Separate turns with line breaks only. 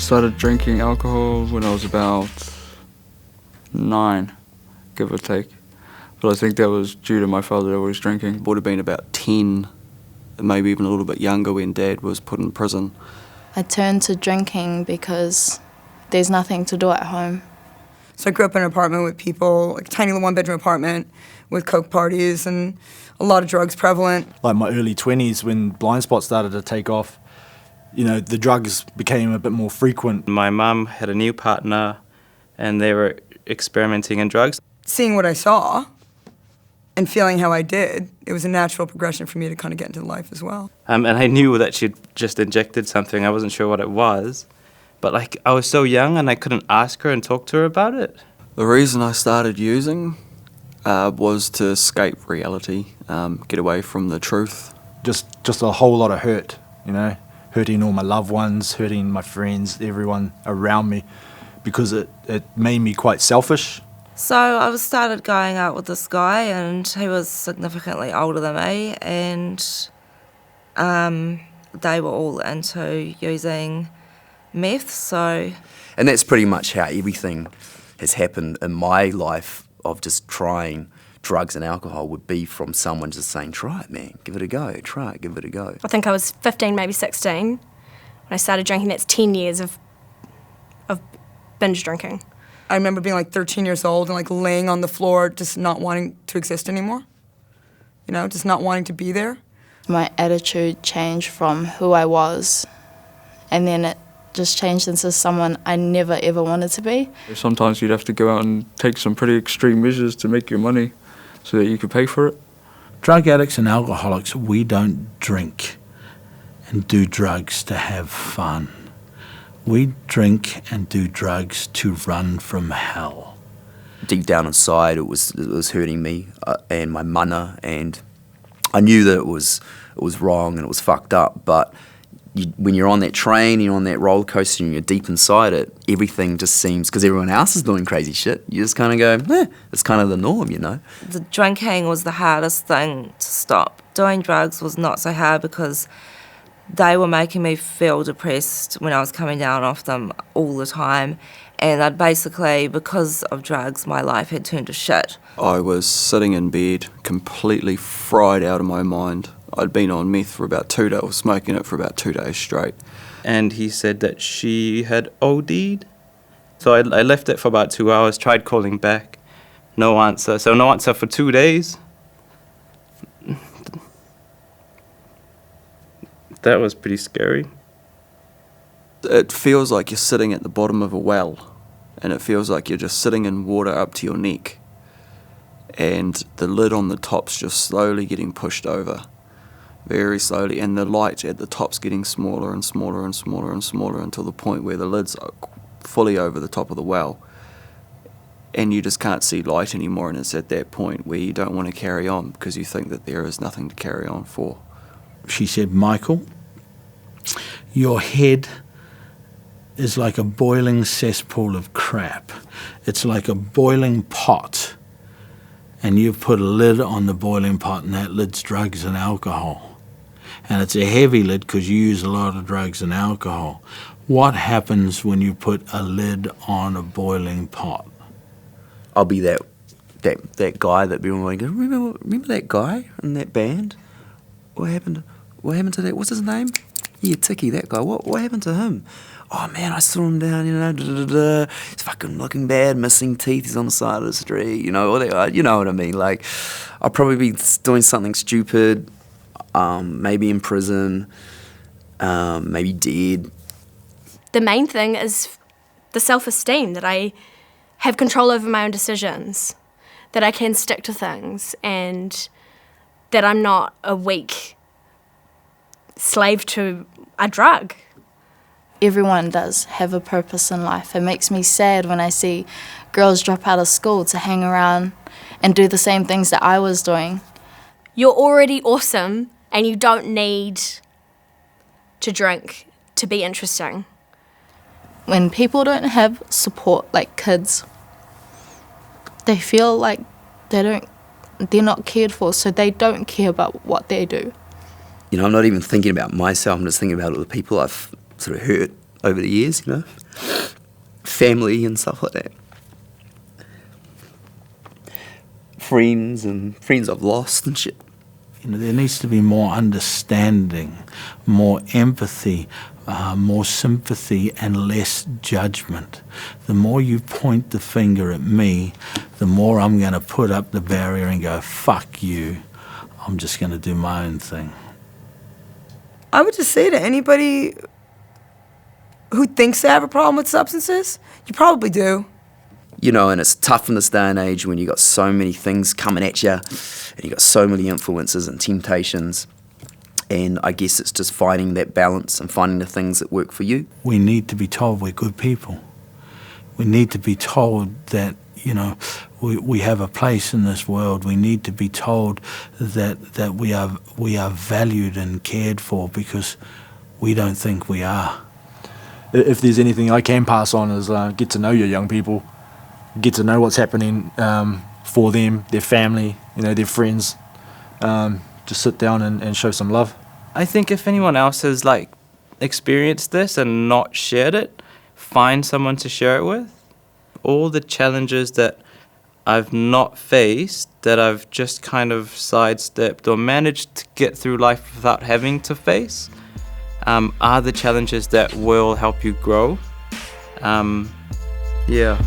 started drinking alcohol when I was about 9, give or take. But I think that was due to my father always drinking.
Would have been about 10, maybe even a little bit younger when Dad was put in prison.
I turned to drinking because there's nothing to do at home.
So I grew up in an apartment with people, like a tiny little one-bedroom apartment with coke parties and a lot of drugs prevalent.
Like my early 20s, when blind spots started to take off, you know, the drugs became a bit more frequent.
My mum had a new partner and they were experimenting in drugs.
Seeing what I saw and feeling how I did, it was a natural progression for me to kind of get into life as well.
And I knew that she'd just injected something. I wasn't sure what it was. But like, I was so young and I couldn't ask her and talk to her about it.
The reason I started using was to escape reality, get away from the truth.
Just a whole lot of hurt, you know, hurting all my loved ones, hurting my friends, everyone around me, because it made me quite selfish.
So I started going out with this guy, and he was significantly older than me, and they were all into using meth, so...
And that's pretty much how everything has happened in my life of just trying drugs and alcohol, would be from someone just saying, try it, man, give it a go, try it, give it a go.
I think I was 15, maybe 16, when I started drinking. That's 10 years of binge drinking.
I remember being like 13 years old and like laying on the floor, just not wanting to exist anymore. You know, just not wanting to be there.
My attitude changed from who I was, and then it just changed into someone I never ever wanted to be.
Sometimes you'd have to go out and take some pretty extreme measures to make your money so that you could pay for it.
Drug addicts and alcoholics, we don't drink and do drugs to have fun. We drink and do drugs to run from hell.
Deep down inside, it was hurting me and my mana, and I knew that it was wrong and it was fucked up, but when you're on that train, you're on that roller coaster and you're deep inside it, everything just seems, because everyone else is doing crazy shit, you just kind of go, it's kind of the norm, you know.
The drinking was the hardest thing to stop. Doing drugs was not so hard because they were making me feel depressed when I was coming down off them all the time. And I'd basically, because of drugs, my life had turned to shit.
I was sitting in bed, completely fried out of my mind. I'd been on meth for about 2 days, smoking it for about 2 days straight.
And he said that she had OD'd. So I left it for about 2 hours, tried calling back, no answer. So no answer for 2 days. That was pretty scary.
It feels like you're sitting at the bottom of a well, and it feels like you're just sitting in water up to your neck, and the lid on the top's just slowly getting pushed over, very slowly, and the light at the top's getting smaller and smaller and smaller and smaller until the point where the lid's fully over the top of the well, and you just can't see light anymore, and it's at that point where you don't want to carry on because you think that there is nothing to carry on for.
She said, Michael, your head is like a boiling cesspool of crap. It's like a boiling pot, and you've put a lid on the boiling pot, and that lid's drugs and alcohol. And it's a heavy lid because you use a lot of drugs and alcohol. What happens when you put a lid on a boiling pot?
I'll be that guy that everyone goes, remember that guy in that band? What happened to that? What's his name? Yeah, Tiki, that guy. What happened to him? Oh man, I saw him down, he's fucking looking bad, missing teeth, he's on the side of the street, you know what I mean? Like, I'll probably be doing something stupid, maybe in prison, maybe dead.
The main thing is the self-esteem, that I have control over my own decisions, that I can stick to things, and that I'm not a weak slave to a drug.
Everyone does have a purpose in life. It makes me sad when I see girls drop out of school to hang around and do the same things that I was doing.
You're already awesome, and you don't need to drink to be interesting.
When people don't have support, like kids, they feel like they're not cared for, so they don't care about what they do.
You know, I'm not even thinking about myself, I'm just thinking about all the people I've sort of hurt over the years, you know, family and stuff like that. Friends I've lost and shit.
You know, there needs to be more understanding, more empathy, more sympathy, and less judgment. The more you point the finger at me, the more I'm going to put up the barrier and go, fuck you. I'm just going to do my own thing.
I would just say to anybody who thinks they have a problem with substances, you probably do.
You know, and it's tough in this day and age when you got so many things coming at you and you got so many influences and temptations. And I guess it's just finding that balance and finding the things that work for you. We
need to be told we're good people. We need to be told that, you know, we have a place in this world. We need to be told that we are valued and cared for, because we don't think we are.
If there's anything I can pass on is get to know your young people, get to know what's happening for them, their family, you know, their friends. Just sit down and show some love.
I think if anyone else has like experienced this and not shared it, find someone to share it with. All the challenges that I've not faced, that I've just kind of sidestepped or managed to get through life without having to face, are the challenges that will help you grow. Yeah.